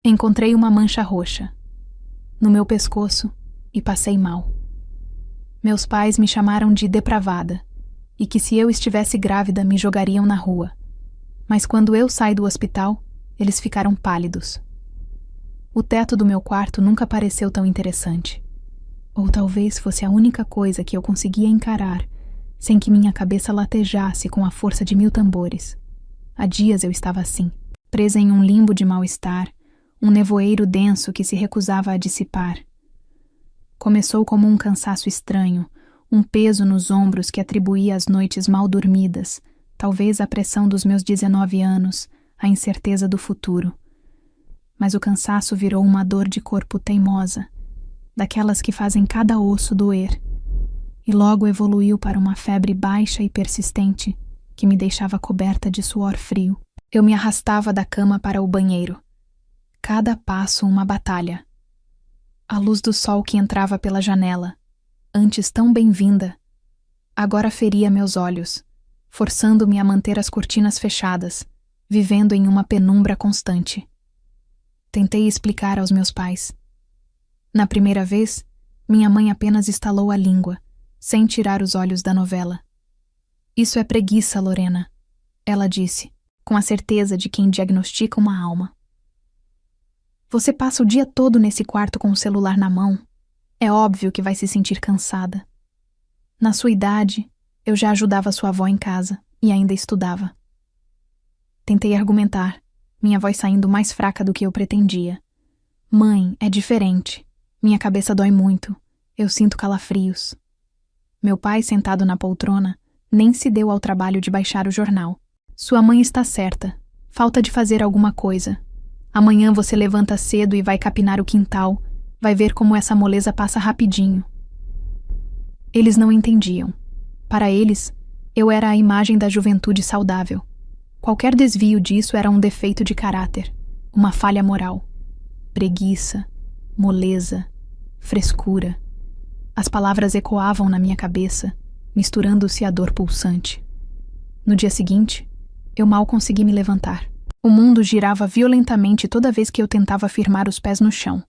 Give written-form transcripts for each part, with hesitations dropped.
Encontrei uma mancha roxa no meu pescoço e passei mal. Meus pais me chamaram de depravada e que se eu estivesse grávida me jogariam na rua. Mas quando eu saí do hospital, eles ficaram pálidos. O teto do meu quarto nunca pareceu tão interessante. Ou talvez fosse a única coisa que eu conseguia encarar sem que minha cabeça latejasse com a força de 1000 tambores. Há dias eu estava assim, presa em um limbo de mal-estar, um nevoeiro denso que se recusava a dissipar. Começou como um cansaço estranho, um peso nos ombros que atribuía às noites mal dormidas, talvez a pressão dos meus 19 anos, a incerteza do futuro. Mas o cansaço virou uma dor de corpo teimosa, daquelas que fazem cada osso doer, e logo evoluiu para uma febre baixa e persistente que me deixava coberta de suor frio. Eu me arrastava da cama para o banheiro. Cada passo uma batalha. A luz do sol que entrava pela janela, antes tão bem-vinda, agora feria meus olhos, forçando-me a manter as cortinas fechadas, vivendo em uma penumbra constante. Tentei explicar aos meus pais. Na primeira vez, minha mãe apenas estalou a língua, sem tirar os olhos da novela. Isso é preguiça, Lorena, ela disse, com a certeza de quem diagnostica uma alma. Você passa o dia todo nesse quarto com o celular na mão. É óbvio que vai se sentir cansada. Na sua idade, eu já ajudava sua avó em casa e ainda estudava. Tentei argumentar, minha voz saindo mais fraca do que eu pretendia. Mãe, é diferente. Minha cabeça dói muito. Eu sinto calafrios. Meu pai, sentado na poltrona, nem se deu ao trabalho de baixar o jornal. Sua mãe está certa. Falta de fazer alguma coisa. Amanhã você levanta cedo e vai capinar o quintal. Vai ver como essa moleza passa rapidinho. Eles não entendiam. Para eles, eu era a imagem da juventude saudável. Qualquer desvio disso era um defeito de caráter, uma falha moral. Preguiça, moleza, frescura. As palavras ecoavam na minha cabeça, misturando-se à dor pulsante. No dia seguinte, eu mal consegui me levantar. O mundo girava violentamente toda vez que eu tentava firmar os pés no chão.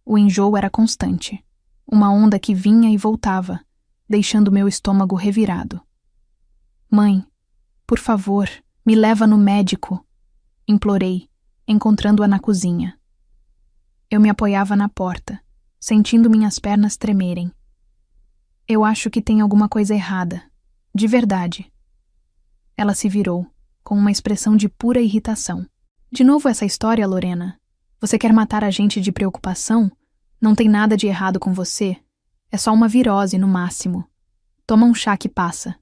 O enjoo era constante, uma onda que vinha e voltava, deixando meu estômago revirado. Mãe, por favor, me leva no médico, implorei, encontrando-a na cozinha. Eu me apoiava na porta, sentindo minhas pernas tremerem. Eu acho que tem alguma coisa errada, de verdade. Ela se virou, com uma expressão de pura irritação. De novo essa história, Lorena? Você quer matar a gente de preocupação? Não tem nada de errado com você. É só uma virose, no máximo. Toma um chá que passa.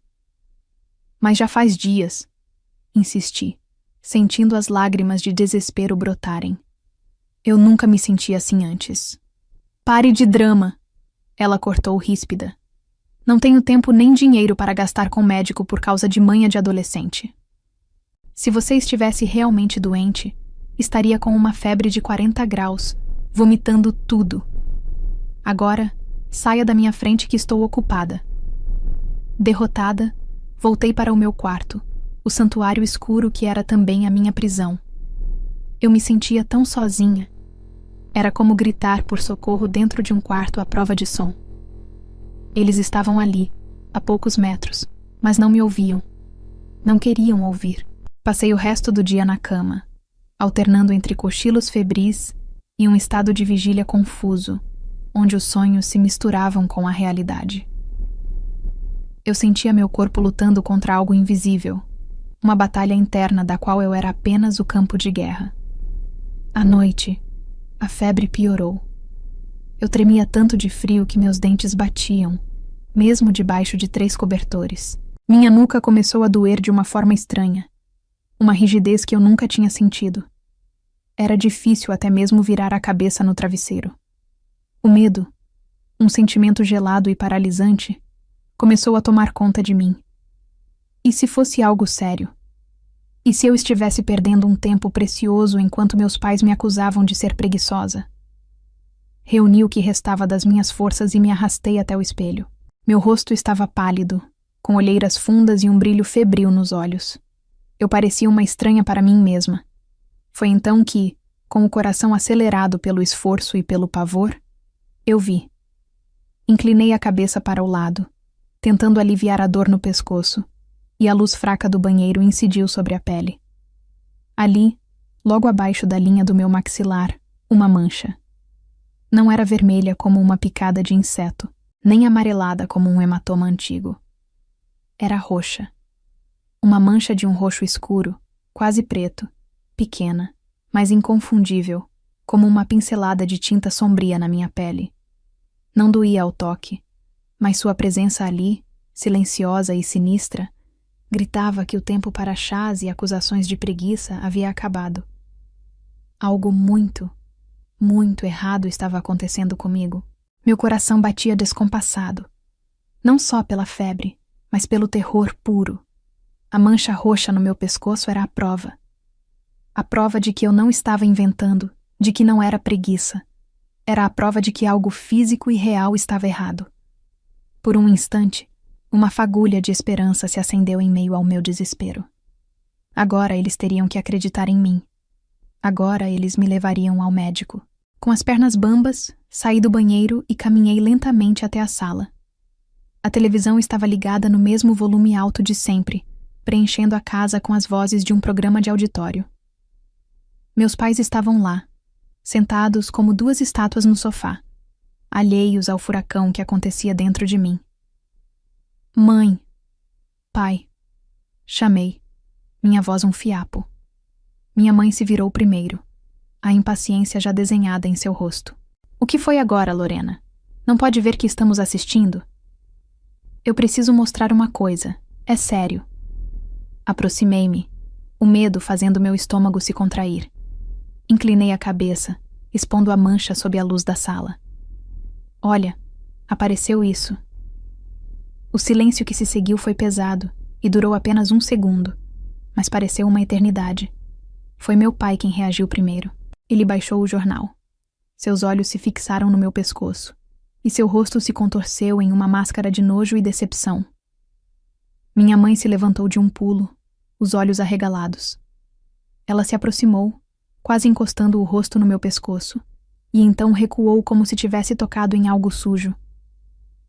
Mas já faz dias, insisti, sentindo as lágrimas de desespero brotarem. Eu nunca me senti assim antes. Pare de drama, ela cortou ríspida. Não tenho tempo nem dinheiro para gastar com médico por causa de manha de adolescente. Se você estivesse realmente doente, estaria com uma febre de 40 graus, vomitando tudo. Agora, saia da minha frente que estou ocupada. Derrotada, voltei para o meu quarto, o santuário escuro que era também a minha prisão. Eu me sentia tão sozinha. Era como gritar por socorro dentro de um quarto à prova de som. Eles estavam ali, a poucos metros, mas não me ouviam. Não queriam ouvir. Passei o resto do dia na cama, alternando entre cochilos febris e um estado de vigília confuso, onde os sonhos se misturavam com a realidade. Eu sentia meu corpo lutando contra algo invisível, uma batalha interna da qual eu era apenas o campo de guerra. À noite, a febre piorou. Eu tremia tanto de frio que meus dentes batiam, mesmo debaixo de 3 cobertores. Minha nuca começou a doer de uma forma estranha, uma rigidez que eu nunca tinha sentido. Era difícil até mesmo virar a cabeça no travesseiro. O medo, um sentimento gelado e paralisante, começou a tomar conta de mim. E se fosse algo sério? E se eu estivesse perdendo um tempo precioso enquanto meus pais me acusavam de ser preguiçosa? Reuni o que restava das minhas forças e me arrastei até o espelho. Meu rosto estava pálido, com olheiras fundas e um brilho febril nos olhos. Eu parecia uma estranha para mim mesma. Foi então que, com o coração acelerado pelo esforço e pelo pavor, eu vi. Inclinei a cabeça para o lado, tentando aliviar a dor no pescoço, e a luz fraca do banheiro incidiu sobre a pele. Ali, logo abaixo da linha do meu maxilar, uma mancha. Não era vermelha como uma picada de inseto, nem amarelada como um hematoma antigo. Era roxa. Uma mancha de um roxo escuro, quase preto, pequena, mas inconfundível, como uma pincelada de tinta sombria na minha pele. Não doía ao toque, mas sua presença ali, silenciosa e sinistra, gritava que o tempo para chás e acusações de preguiça havia acabado. Algo muito, muito errado estava acontecendo comigo. Meu coração batia descompassado. Não só pela febre, mas pelo terror puro. A mancha roxa no meu pescoço era a prova. A prova de que eu não estava inventando, de que não era preguiça. Era a prova de que algo físico e real estava errado. Por um instante, uma fagulha de esperança se acendeu em meio ao meu desespero. Agora eles teriam que acreditar em mim. Agora eles me levariam ao médico. Com as pernas bambas, saí do banheiro e caminhei lentamente até a sala. A televisão estava ligada no mesmo volume alto de sempre, preenchendo a casa com as vozes de um programa de auditório. Meus pais estavam lá, sentados como duas estátuas no sofá, alheios ao furacão que acontecia dentro de mim. Mãe! Pai! Chamei, minha voz um fiapo. Minha mãe se virou primeiro, a impaciência já desenhada em seu rosto. O que foi agora, Lorena? Não pode ver que estamos assistindo? Eu preciso mostrar uma coisa, é sério. Aproximei-me, o medo fazendo meu estômago se contrair. Inclinei a cabeça, expondo a mancha sob a luz da sala. Olha, apareceu isso. O silêncio que se seguiu foi pesado e durou apenas 1 segundo, mas pareceu uma eternidade. Foi meu pai quem reagiu primeiro. Ele baixou o jornal. Seus olhos se fixaram no meu pescoço, e seu rosto se contorceu em uma máscara de nojo e decepção. Minha mãe se levantou de um pulo, os olhos arregalados. Ela se aproximou, quase encostando o rosto no meu pescoço, e então recuou como se tivesse tocado em algo sujo.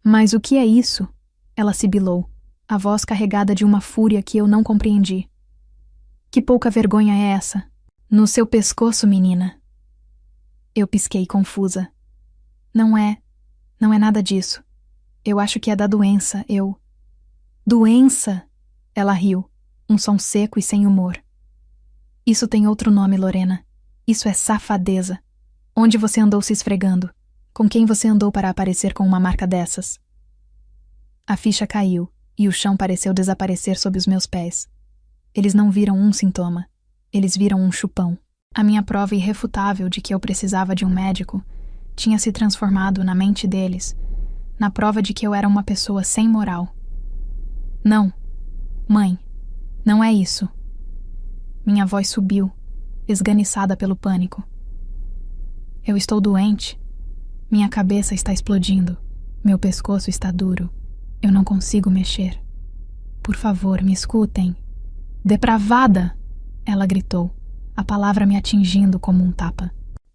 Mas o que é isso? Ela sibilou, a voz carregada de uma fúria que eu não compreendi. Que pouca vergonha é essa? No seu pescoço, menina. Eu pisquei confusa. Não é nada disso. Eu acho que é da doença, Doença? Ela riu, um som seco e sem humor. Isso tem outro nome, Lorena. Isso é safadeza. Onde você andou se esfregando? Com quem você andou para aparecer com uma marca dessas? A ficha caiu, e o chão pareceu desaparecer sob os meus pés. Eles não viram um sintoma. Eles viram um chupão. A minha prova irrefutável de que eu precisava de um médico tinha se transformado, na mente deles, na prova de que eu era uma pessoa sem moral. Não. Mãe, não é isso. Minha voz subiu, esganiçada pelo pânico. Eu estou doente. Minha cabeça está explodindo. Meu pescoço está duro. Eu não consigo mexer. Por favor, me escutem. Depravada! Ela gritou, a palavra me atingindo como um tapa.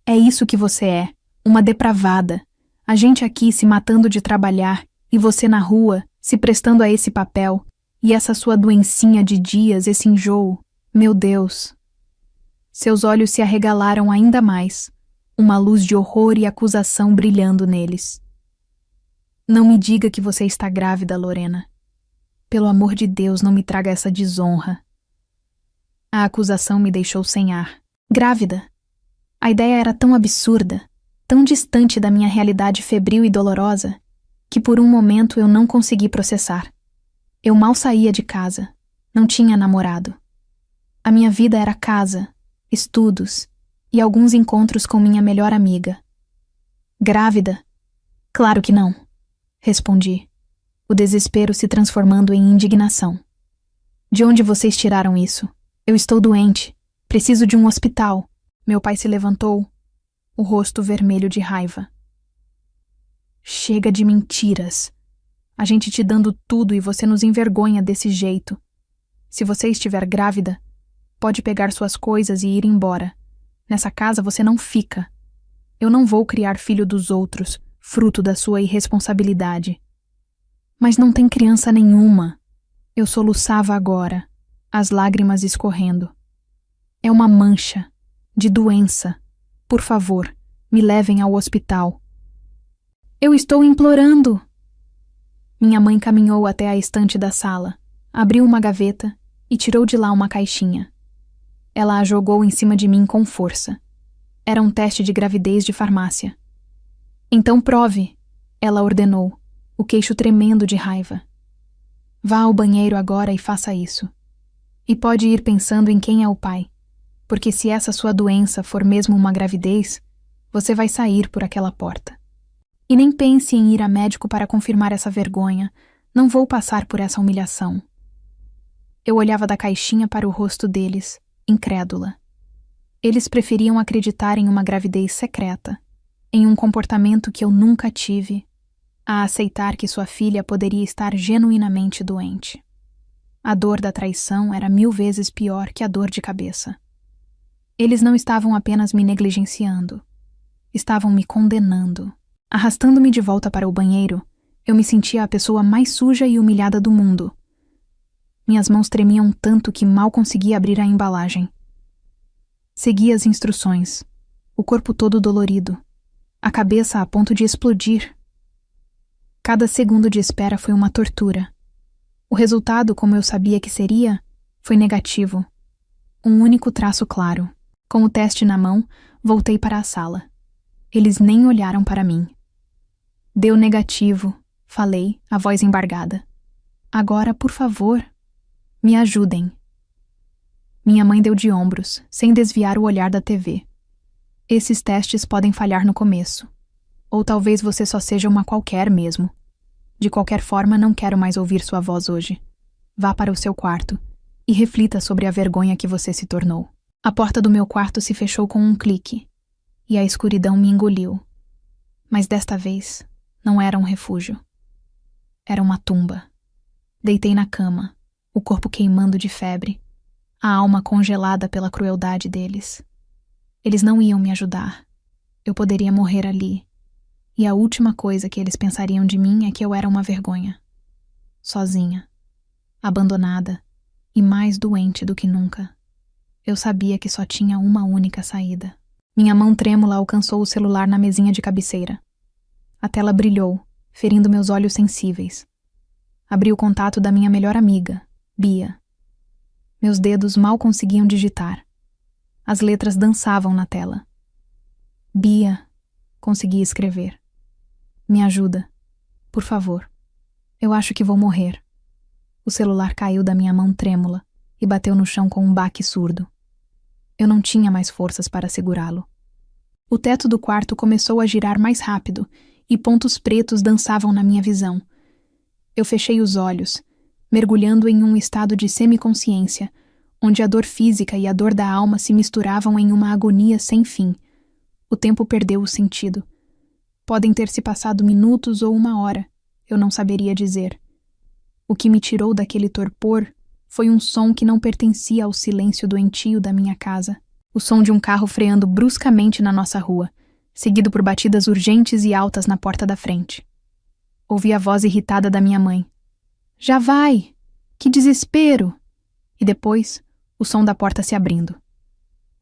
É isso que você é, uma depravada. A gente aqui se matando de trabalhar e você na rua, se prestando a esse papel. E essa sua doencinha de dias, esse enjoo. Meu Deus! Seus olhos se arregalaram ainda mais, uma luz de horror e acusação brilhando neles. Não me diga que você está grávida, Lorena. Pelo amor de Deus, não me traga essa desonra. A acusação me deixou sem ar. Grávida? A ideia era tão absurda, tão distante da minha realidade febril e dolorosa, que por um momento eu não consegui processar. Eu mal saía de casa, não tinha namorado. A minha vida era casa, estudos e alguns encontros com minha melhor amiga. Grávida? Claro que não, respondi, o desespero se transformando em indignação. De onde vocês tiraram isso? Eu estou doente, preciso de um hospital. Meu pai se levantou, o rosto vermelho de raiva. Chega de mentiras. A gente te dando tudo e você nos envergonha desse jeito. Se você estiver grávida, pode pegar suas coisas e ir embora. Nessa casa você não fica. Eu não vou criar filho dos outros, fruto da sua irresponsabilidade. Mas não tem criança nenhuma. Eu soluçava agora, as lágrimas escorrendo. É uma mancha, de doença. Por favor, me levem ao hospital. Eu estou implorando. Minha mãe caminhou até a estante da sala, abriu uma gaveta e tirou de lá uma caixinha. Ela a jogou em cima de mim com força. Era um teste de gravidez de farmácia. Então prove, ela ordenou, o queixo tremendo de raiva. Vá ao banheiro agora e faça isso. E pode ir pensando em quem é o pai, porque se essa sua doença for mesmo uma gravidez, você vai sair por aquela porta. E nem pense em ir a médico para confirmar essa vergonha. Não vou passar por essa humilhação. Eu olhava da caixinha para o rosto deles, incrédula. Eles preferiam acreditar em uma gravidez secreta, em um comportamento que eu nunca tive, a aceitar que sua filha poderia estar genuinamente doente. A dor da traição era 1000 vezes pior que a dor de cabeça. Eles não estavam apenas me negligenciando, estavam me condenando. Arrastando-me de volta para o banheiro, eu me sentia a pessoa mais suja e humilhada do mundo. Minhas mãos tremiam tanto que mal conseguia abrir a embalagem. Segui as instruções, o corpo todo dolorido, a cabeça a ponto de explodir. Cada segundo de espera foi uma tortura. O resultado, como eu sabia que seria, foi negativo. Um único traço claro. Com o teste na mão, voltei para a sala. Eles nem olharam para mim. Deu negativo, falei, a voz embargada. Agora, por favor, me ajudem. Minha mãe deu de ombros, sem desviar o olhar da TV. Esses testes podem falhar no começo. Ou talvez você só seja uma qualquer mesmo. De qualquer forma, não quero mais ouvir sua voz hoje. Vá para o seu quarto e reflita sobre a vergonha que você se tornou. A porta do meu quarto se fechou com um clique, e a escuridão me engoliu. Mas desta vez, não era um refúgio. Era uma tumba. Deitei na cama, o corpo queimando de febre, a alma congelada pela crueldade deles. Eles não iam me ajudar. Eu poderia morrer ali. E a última coisa que eles pensariam de mim é que eu era uma vergonha. Sozinha, abandonada e mais doente do que nunca. Eu sabia que só tinha uma única saída. Minha mão trêmula alcançou o celular na mesinha de cabeceira. A tela brilhou, ferindo meus olhos sensíveis. Abri o contato da minha melhor amiga, Bia. Meus dedos mal conseguiam digitar. As letras dançavam na tela. Bia, consegui escrever. Me ajuda, por favor. Eu acho que vou morrer. O celular caiu da minha mão trêmula e bateu no chão com um baque surdo. Eu não tinha mais forças para segurá-lo. O teto do quarto começou a girar mais rápido e pontos pretos dançavam na minha visão. Eu fechei os olhos, mergulhando em um estado de semiconsciência, onde a dor física e a dor da alma se misturavam em uma agonia sem fim. O tempo perdeu o sentido. Podem ter se passado minutos ou 1 hora, eu não saberia dizer. O que me tirou daquele torpor foi um som que não pertencia ao silêncio doentio da minha casa. O som de um carro freando bruscamente na nossa rua, seguido por batidas urgentes e altas na porta da frente. Ouvi a voz irritada da minha mãe. Já vai! Que desespero! E depois, o som da porta se abrindo.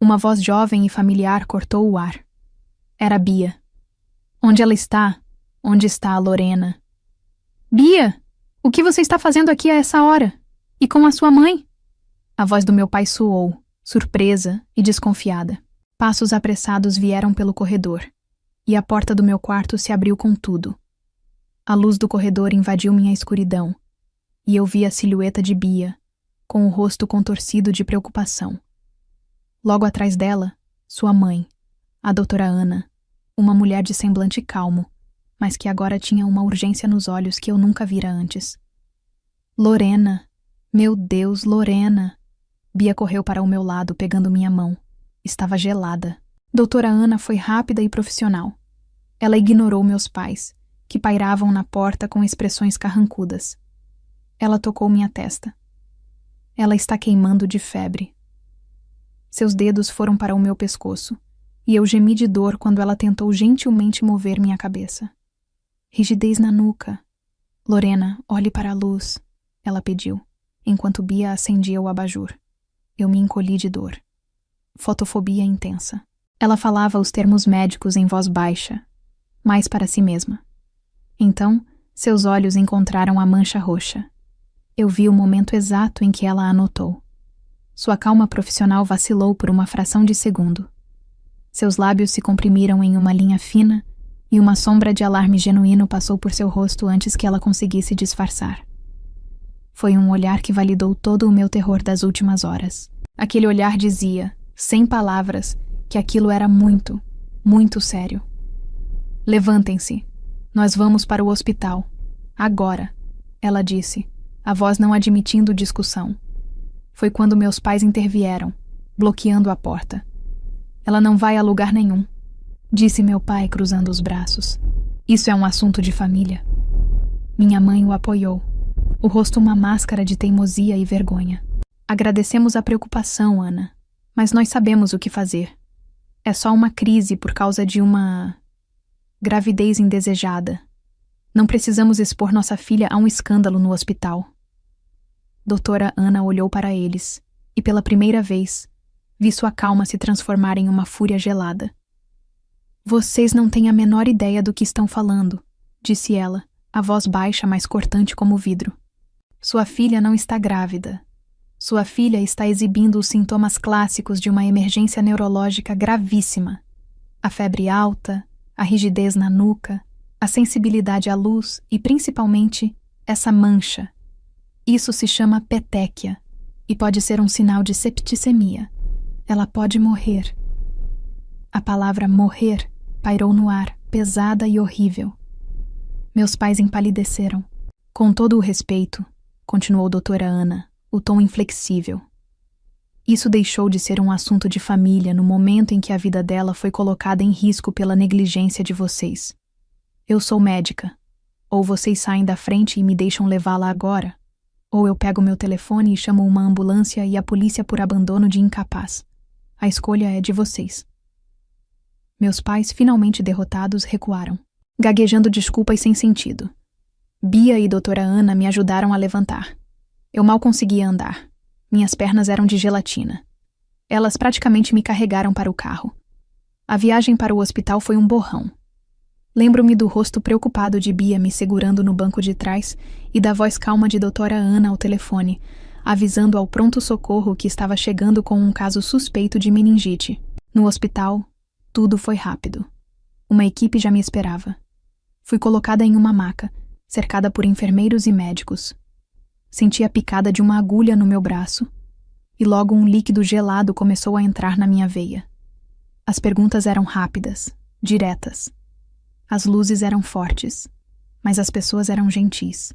Uma voz jovem e familiar cortou o ar. Era Bia. Onde ela está? Onde está a Lorena? Bia! O que você está fazendo aqui a essa hora? E com a sua mãe? A voz do meu pai soou, surpresa e desconfiada. Passos apressados vieram pelo corredor, e a porta do meu quarto se abriu com tudo. A luz do corredor invadiu minha escuridão, e eu vi a silhueta de Bia, com o rosto contorcido de preocupação. Logo atrás dela, sua mãe, a doutora Ana, uma mulher de semblante calmo, mas que agora tinha uma urgência nos olhos que eu nunca vira antes. Lorena! Meu Deus, Lorena! Bia correu para o meu lado, pegando minha mão. Estava gelada. Doutora Ana foi rápida e profissional. Ela ignorou meus pais, que pairavam na porta com expressões carrancudas. Ela tocou minha testa. Ela está queimando de febre. Seus dedos foram para o meu pescoço, e eu gemi de dor quando ela tentou gentilmente mover minha cabeça. Rigidez na nuca. Lorena, olhe para a luz, ela pediu, enquanto Bia acendia o abajur. Eu me encolhi de dor. Fotofobia intensa. Ela falava os termos médicos em voz baixa, mais para si mesma. Então, seus olhos encontraram a mancha roxa. Eu vi o momento exato em que ela a anotou. Sua calma profissional vacilou por uma fração de segundo. Seus lábios se comprimiram em uma linha fina e uma sombra de alarme genuíno passou por seu rosto antes que ela conseguisse disfarçar. Foi um olhar que validou todo o meu terror das últimas horas. Aquele olhar dizia, sem palavras, que aquilo era muito, muito sério. Levantem-se. Nós vamos para o hospital. Agora, ela disse, a voz não admitindo discussão. Foi quando meus pais intervieram, bloqueando a porta. Ela não vai a lugar nenhum, disse meu pai cruzando os braços. Isso é um assunto de família. Minha mãe o apoiou, o rosto uma máscara de teimosia e vergonha. Agradecemos a preocupação, Ana, mas nós sabemos o que fazer. É só uma crise por causa de uma gravidez indesejada. Não precisamos expor nossa filha a um escândalo no hospital. Doutora Ana olhou para eles, e pela primeira vez, vi sua calma se transformar em uma fúria gelada. Vocês não têm a menor ideia do que estão falando, disse ela, a voz baixa, mas cortante como vidro. Sua filha não está grávida. Sua filha está exibindo os sintomas clássicos de uma emergência neurológica gravíssima. A febre alta, a rigidez na nuca, a sensibilidade à luz e, principalmente, essa mancha. Isso se chama petéquia e pode ser um sinal de septicemia. Ela pode morrer. A palavra morrer pairou no ar, pesada e horrível. Meus pais empalideceram. Com todo o respeito, continuou doutora Ana, o tom inflexível. Isso deixou de ser um assunto de família no momento em que a vida dela foi colocada em risco pela negligência de vocês. Eu sou médica. Ou vocês saem da frente e me deixam levá-la agora, ou eu pego meu telefone e chamo uma ambulância e a polícia por abandono de incapaz. A escolha é de vocês. Meus pais, finalmente derrotados, recuaram, gaguejando desculpas sem sentido. Bia e doutora Ana me ajudaram a levantar. Eu mal conseguia andar. Minhas pernas eram de gelatina. Elas praticamente me carregaram para o carro. A viagem para o hospital foi um borrão. Lembro-me do rosto preocupado de Bia me segurando no banco de trás e da voz calma de doutora Ana ao telefone, avisando ao pronto-socorro que estava chegando com um caso suspeito de meningite. No hospital, tudo foi rápido. Uma equipe já me esperava. Fui colocada em uma maca, cercada por enfermeiros e médicos. Senti a picada de uma agulha no meu braço e logo um líquido gelado começou a entrar na minha veia. As perguntas eram rápidas, diretas. As luzes eram fortes, mas as pessoas eram gentis.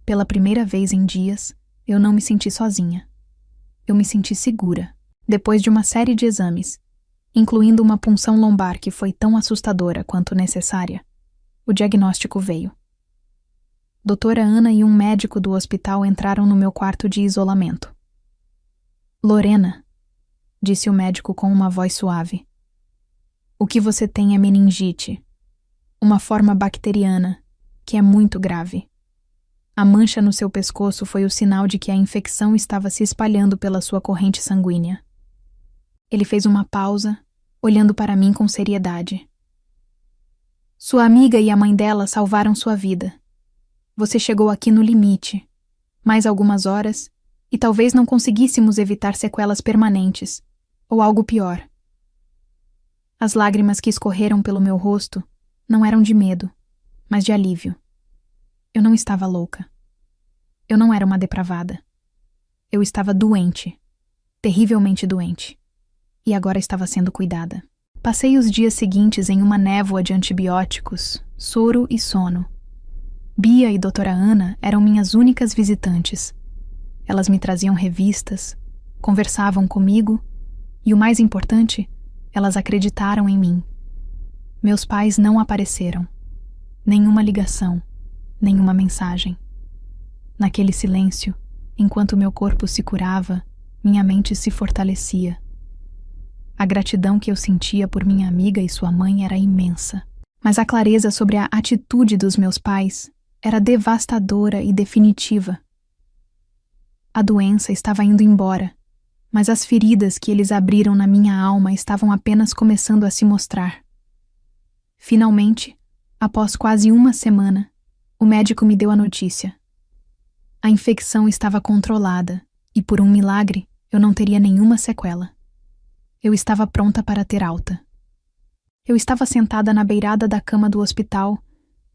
Pela primeira vez em dias, eu não me senti sozinha. Eu me senti segura, depois de uma série de exames, incluindo uma punção lombar que foi tão assustadora quanto necessária. O diagnóstico veio. Doutora Ana e um médico do hospital entraram no meu quarto de isolamento. Lorena, disse o médico com uma voz suave. O que você tem é meningite. Uma forma bacteriana, que é muito grave. A mancha no seu pescoço foi o sinal de que a infecção estava se espalhando pela sua corrente sanguínea. Ele fez uma pausa, olhando para mim com seriedade. Sua amiga e a mãe dela salvaram sua vida. Você chegou aqui no limite. Mais algumas horas, e talvez não conseguíssemos evitar sequelas permanentes, ou algo pior. As lágrimas que escorreram pelo meu rosto não eram de medo, mas de alívio. Eu não estava louca. Eu não era uma depravada. Eu estava doente, terrivelmente doente, e agora estava sendo cuidada. Passei os dias seguintes em uma névoa de antibióticos, soro e sono. Bia e doutora Ana eram minhas únicas visitantes. Elas me traziam revistas, conversavam comigo e, o mais importante, elas acreditaram em mim. Meus pais não apareceram. Nenhuma ligação, nenhuma mensagem. Naquele silêncio, enquanto meu corpo se curava, minha mente se fortalecia. A gratidão que eu sentia por minha amiga e sua mãe era imensa. Mas a clareza sobre a atitude dos meus pais era devastadora e definitiva. A doença estava indo embora, mas as feridas que eles abriram na minha alma estavam apenas começando a se mostrar. Finalmente, após quase uma semana, o médico me deu a notícia. A infecção estava controlada e, por um milagre, eu não teria nenhuma sequela. Eu estava pronta para ter alta. Eu estava sentada na beirada da cama do hospital,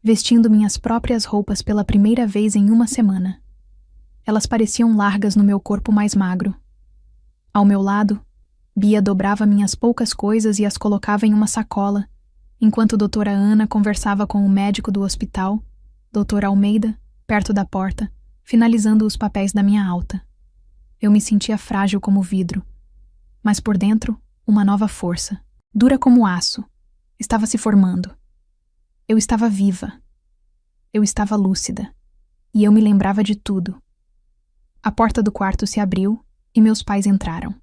vestindo minhas próprias roupas pela primeira vez em uma semana. Elas pareciam largas no meu corpo mais magro. Ao meu lado, Bia dobrava minhas poucas coisas e as colocava em uma sacola, enquanto doutora Ana conversava com o médico do hospital, doutor Almeida, perto da porta, finalizando os papéis da minha alta. Eu me sentia frágil como vidro, mas por dentro, uma nova força, dura como aço, estava se formando. Eu estava viva. Eu estava lúcida. E eu me lembrava de tudo. A porta do quarto se abriu e meus pais entraram.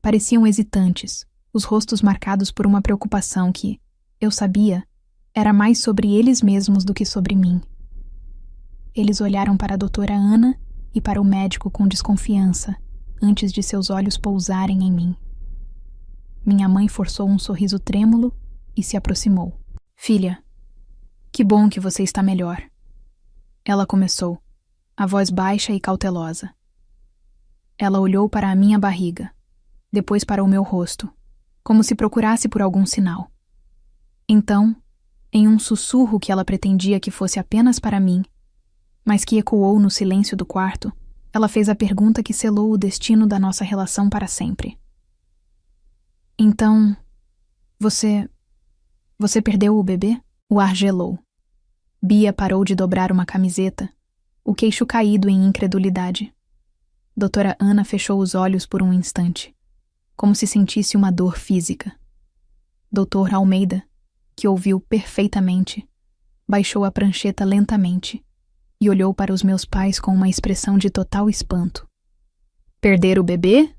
Pareciam hesitantes, os rostos marcados por uma preocupação que, eu sabia, era mais sobre eles mesmos do que sobre mim. Eles olharam para a doutora Ana e para o médico com desconfiança, antes de seus olhos pousarem em mim. Minha mãe forçou um sorriso trêmulo e se aproximou. Filha, que bom que você está melhor. Ela começou, a voz baixa e cautelosa. Ela olhou para a minha barriga, depois para o meu rosto, como se procurasse por algum sinal. Então, em um sussurro que ela pretendia que fosse apenas para mim, mas que ecoou no silêncio do quarto, ela fez a pergunta que selou o destino da nossa relação para sempre. Então, você perdeu o bebê? O ar gelou. Bia parou de dobrar uma camiseta, o queixo caído em incredulidade. Doutora Ana fechou os olhos por um instante, como se sentisse uma dor física. Doutor Almeida, que ouviu perfeitamente, baixou a prancheta lentamente e olhou para os meus pais com uma expressão de total espanto. Perder o bebê?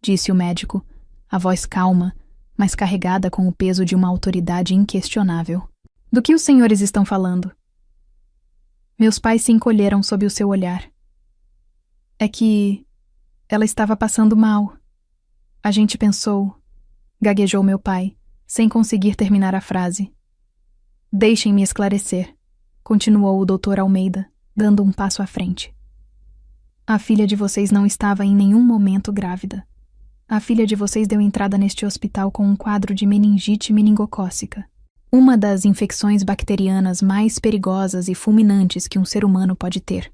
Disse o médico, a voz calma, mas carregada com o peso de uma autoridade inquestionável. Do que os senhores estão falando? Meus pais se encolheram sob o seu olhar. É que ela estava passando mal. A gente pensou, gaguejou meu pai, sem conseguir terminar a frase. Deixem-me esclarecer, continuou o doutor Almeida, dando um passo à frente. A filha de vocês não estava em nenhum momento grávida. A filha de vocês deu entrada neste hospital com um quadro de meningite meningocócica, uma das infecções bacterianas mais perigosas e fulminantes que um ser humano pode ter.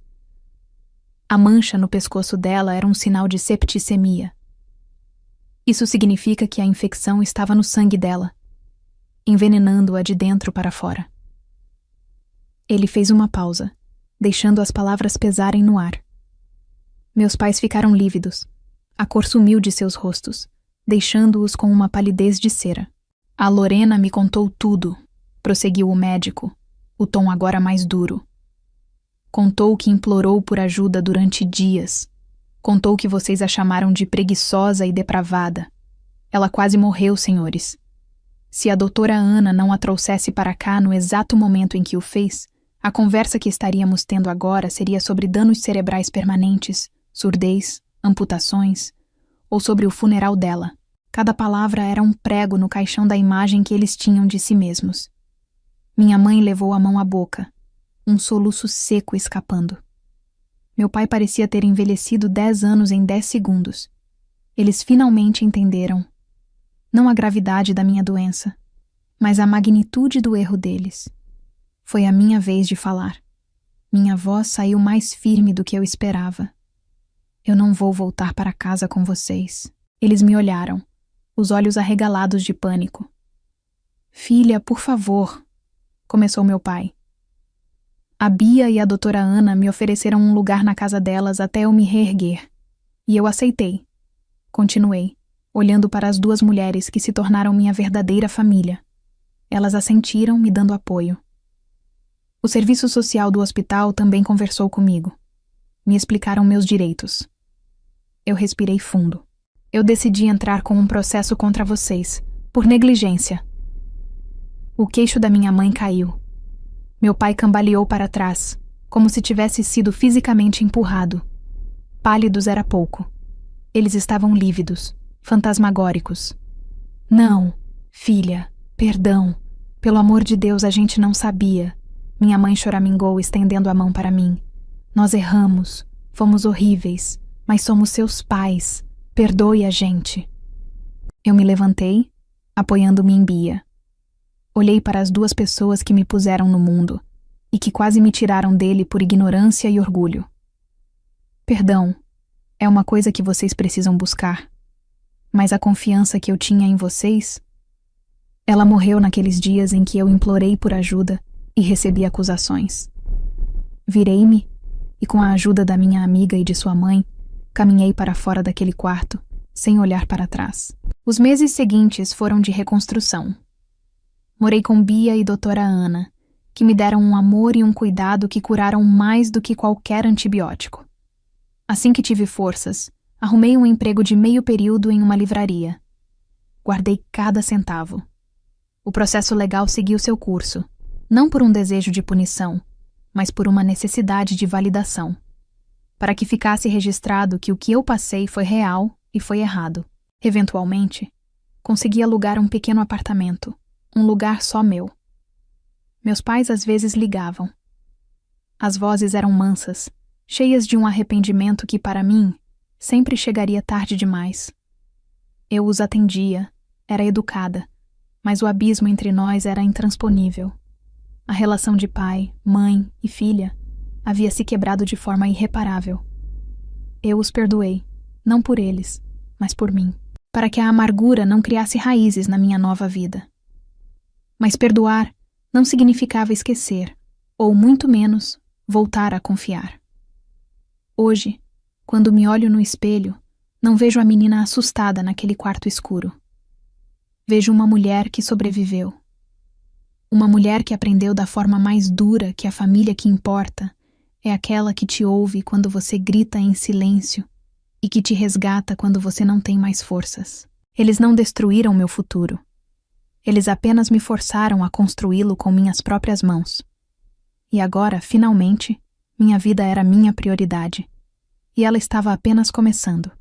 A mancha no pescoço dela era um sinal de septicemia. Isso significa que a infecção estava no sangue dela, envenenando-a de dentro para fora. Ele fez uma pausa, deixando as palavras pesarem no ar. Meus pais ficaram lívidos. A cor sumiu de seus rostos, deixando-os com uma palidez de cera. A Lorena me contou tudo, prosseguiu o médico, o tom agora mais duro. Contou que implorou por ajuda durante dias. Contou que vocês a chamaram de preguiçosa e depravada. Ela quase morreu, senhores. Se a doutora Ana não a trouxesse para cá no exato momento em que o fez, a conversa que estaríamos tendo agora seria sobre danos cerebrais permanentes, surdez, amputações, ou sobre o funeral dela. Cada palavra era um prego no caixão da imagem que eles tinham de si mesmos. Minha mãe levou a mão à boca, um soluço seco escapando. Meu pai parecia ter envelhecido 10 anos em 10 segundos. Eles finalmente entenderam, não a gravidade da minha doença, mas a magnitude do erro deles. Foi a minha vez de falar. Minha voz saiu mais firme do que eu esperava. Eu não vou voltar para casa com vocês. Eles me olharam, os olhos arregalados de pânico. Filha, por favor, começou meu pai. A Bia e a doutora Ana me ofereceram um lugar na casa delas até eu me reerguer. E eu aceitei. Continuei, olhando para as 2 mulheres que se tornaram minha verdadeira família. Elas assentiram, me dando apoio. O serviço social do hospital também conversou comigo. Me explicaram meus direitos. Eu respirei fundo. Eu decidi entrar com um processo contra vocês, por negligência. O queixo da minha mãe caiu. Meu pai cambaleou para trás, como se tivesse sido fisicamente empurrado. Pálidos era pouco. Eles estavam lívidos, fantasmagóricos. Não, filha, perdão. Pelo amor de Deus, a gente não sabia. Minha mãe choramingou, estendendo a mão para mim. Nós erramos, fomos horríveis, mas somos seus pais. Perdoe a gente. Eu me levantei, apoiando-me em Bia. Olhei para as duas pessoas que me puseram no mundo e que quase me tiraram dele por ignorância e orgulho. Perdão é uma coisa que vocês precisam buscar, mas a confiança que eu tinha em vocês, ela morreu naqueles dias em que eu implorei por ajuda e recebi acusações. Virei-me e, com a ajuda da minha amiga e de sua mãe, caminhei para fora daquele quarto, sem olhar para trás. Os meses seguintes foram de reconstrução. Morei com Bia e doutora Ana, que me deram um amor e um cuidado que curaram mais do que qualquer antibiótico. Assim que tive forças, arrumei um emprego de meio período em uma livraria. Guardei cada centavo. O processo legal seguiu seu curso, não por um desejo de punição, mas por uma necessidade de validação, para que ficasse registrado que o que eu passei foi real e foi errado. Eventualmente, consegui alugar um pequeno apartamento, um lugar só meu. Meus pais às vezes ligavam. As vozes eram mansas, cheias de um arrependimento que, para mim, sempre chegaria tarde demais. Eu os atendia, era educada, mas o abismo entre nós era intransponível. A relação de pai, mãe e filha havia se quebrado de forma irreparável. Eu os perdoei, não por eles, mas por mim, para que a amargura não criasse raízes na minha nova vida. Mas perdoar não significava esquecer, ou muito menos, voltar a confiar. Hoje, quando me olho no espelho, não vejo a menina assustada naquele quarto escuro. Vejo uma mulher que sobreviveu. Uma mulher que aprendeu da forma mais dura que a família que importa é aquela que te ouve quando você grita em silêncio e que te resgata quando você não tem mais forças. Eles não destruíram meu futuro. Eles apenas me forçaram a construí-lo com minhas próprias mãos. E agora, finalmente, minha vida era minha prioridade. E ela estava apenas começando.